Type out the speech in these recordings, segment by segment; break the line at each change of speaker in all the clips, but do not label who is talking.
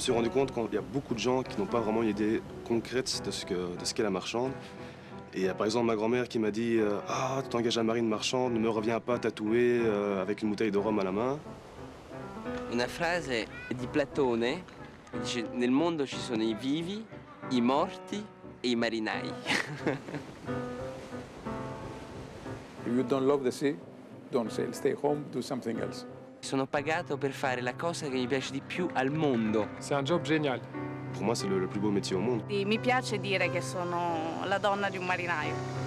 me suis rendu compte qu'il y a beaucoup de gens qui n'ont pas vraiment une idée concrète de ce qu'est la marchande. Et par exemple, ma grand-mère qui m'a dit « Ah, tu t'engages à marine marchande, ne me reviens pas tatoué avec une bouteille de rhum à la main. »
Una frase di Platone dice: nel mondo ci sono i vivi, i morti e i marinai.
If you don't love the sea, don't sail. Stay home, do something else.
Sono pagato per fare la cosa che mi piace di più al mondo.
C'est un job génial.
Pour moi, c'est le plus beau métier au monde.
Mi piace dire che sono la donna di un marinaio.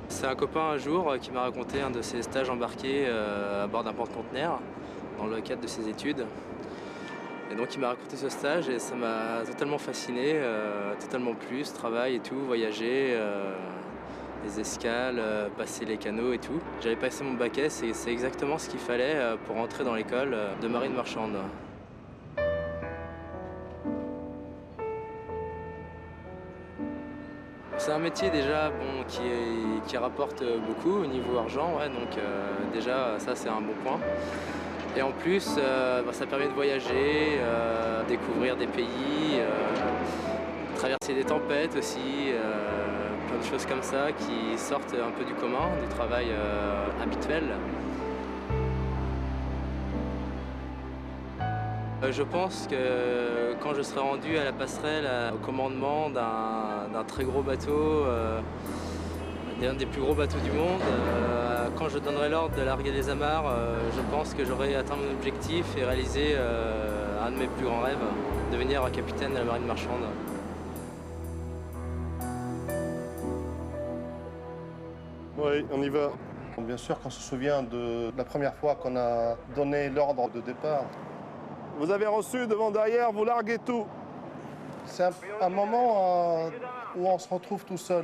C'est un copain un jour qui m'a raconté un de ses stages embarqués à bord d'un porte-conteneur dans le cadre de ses études. Et donc il m'a raconté ce stage et ça m'a totalement fasciné, totalement plu, ce travail et tout, voyager, les escales, passer les canaux et tout. J'avais passé mon bac S et c'est exactement ce qu'il fallait pour entrer dans l'école de marine marchande. C'est un métier déjà bon, qui rapporte beaucoup au niveau argent, ouais, donc déjà ça c'est un bon point. Et en plus ça permet de voyager, découvrir des pays, traverser des tempêtes aussi, plein de choses comme ça qui sortent un peu du commun, du travail habituel. Je pense que quand je serai rendu à la passerelle au commandement d'un très gros bateau, d'un des plus gros bateaux du monde, quand je donnerai l'ordre de larguer les amarres, je pense que j'aurai atteint mon objectif et réalisé un de mes plus grands rêves, devenir capitaine de la marine marchande.
Oui, on y va. Bien sûr qu'on se souvient de la première fois qu'on a donné l'ordre de départ. Vous avez reçu devant derrière, vous larguez tout. C'est un moment où on se retrouve tout seul,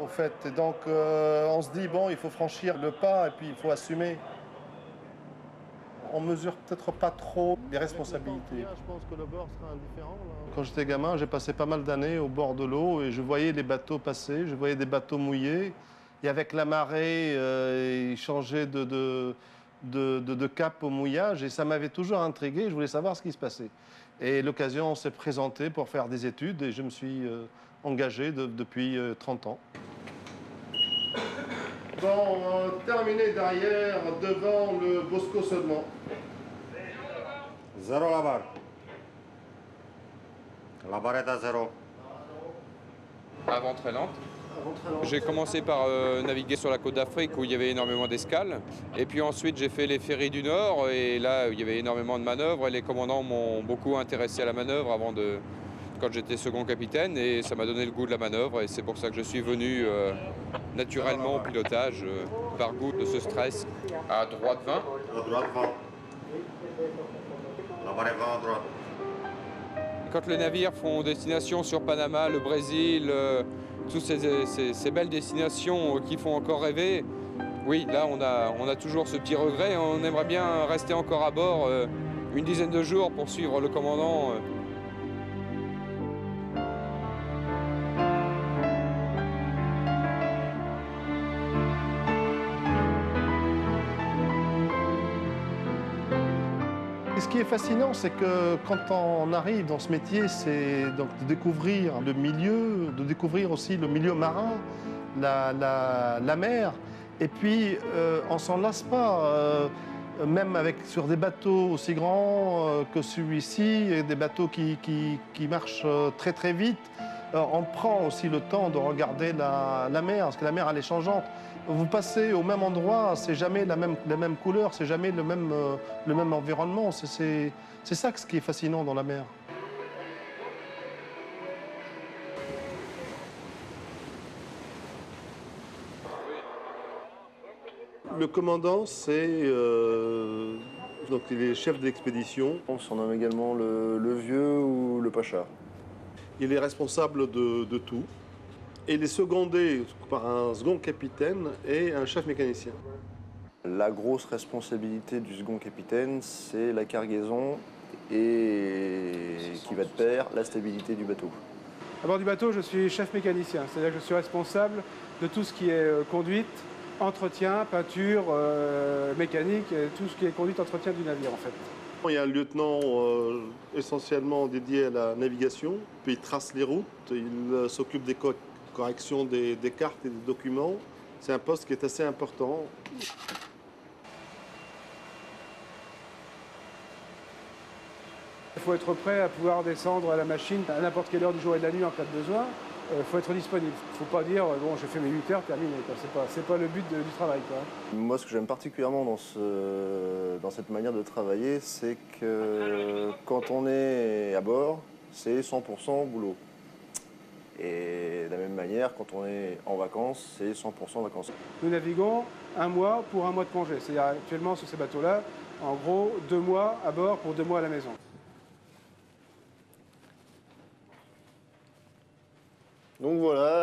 au fait. Et donc, on se dit, bon, il faut franchir le pas et puis il faut assumer. On mesure peut-être pas trop les responsabilités. Je pense que le bord sera indifférent. Quand j'étais gamin, j'ai passé pas mal d'années au bord de l'eau et je voyais les bateaux passer, je voyais des bateaux mouillés. Et avec la marée, ils changeaient de cap au mouillage et ça m'avait toujours intrigué, je voulais savoir ce qui se passait. Et l'occasion s'est présentée pour faire des études et je me suis engagé depuis 30 ans. Bon, terminé derrière, devant le Bosco seulement.
Zéro la barre. La barre est à zéro.
Avant très lente. J'ai commencé par naviguer sur la côte d'Afrique où il y avait énormément d'escales. Et puis ensuite, j'ai fait les ferries du Nord et là, il y avait énormément de manœuvres. Et les commandants m'ont beaucoup intéressé à la manœuvre quand j'étais second capitaine. Et ça m'a donné le goût de la manœuvre. Et c'est pour ça que je suis venu naturellement au pilotage par goût de ce stress. À droite 20.
À droite 20. La barre est 20 à droite.
Quand les navires font destination sur Panama, le Brésil, toutes ces belles destinations qui font encore rêver, oui, là on a toujours ce petit regret. On aimerait bien rester encore à bord une dizaine de jours pour suivre le commandant.
Et ce qui est fascinant, c'est que quand on arrive dans ce métier, c'est donc de découvrir le milieu, de découvrir aussi le milieu marin, la mer. Et puis, on s'en lasse pas, même sur des bateaux aussi grands que celui-ci, et des bateaux qui marchent très très vite. On prend aussi le temps de regarder la mer, parce que la mer, elle est changeante. Vous passez au même endroit, c'est jamais la même couleur, c'est jamais le même environnement. C'est ça ce qui est fascinant dans la mer. Le commandant, c'est donc il est chef d'expédition.
On surnomme également le vieux ou le pacha.
Il est responsable de tout. Et il est secondé par un second capitaine et un chef mécanicien.
La grosse responsabilité du second capitaine, c'est la cargaison et qui va de pair, la stabilité du bateau.
À bord du bateau, je suis chef mécanicien, c'est-à-dire que je suis responsable de tout ce qui est conduite, entretien, peinture, mécanique, et tout ce qui est conduite, entretien du navire en fait.
Il y a un lieutenant essentiellement dédié à la navigation, puis il trace les routes, il s'occupe des corrections des cartes et des documents. C'est un poste qui est assez important.
Il faut être prêt à pouvoir descendre à la machine à n'importe quelle heure du jour et de la nuit en cas de besoin. Il faut être disponible. Il ne faut pas dire bon, je fais mes 8 heures, terminé. C'est pas le but du travail, quoi.
Moi, ce que j'aime particulièrement dans cette manière de travailler, c'est que quand on est à bord, c'est 100% boulot. Et de la même manière, quand on est en vacances, c'est 100% vacances.
Nous naviguons un mois pour un mois de congé. C'est-à-dire actuellement sur ces bateaux-là, en gros, 2 mois à bord pour 2 mois à la maison.
Donc voilà,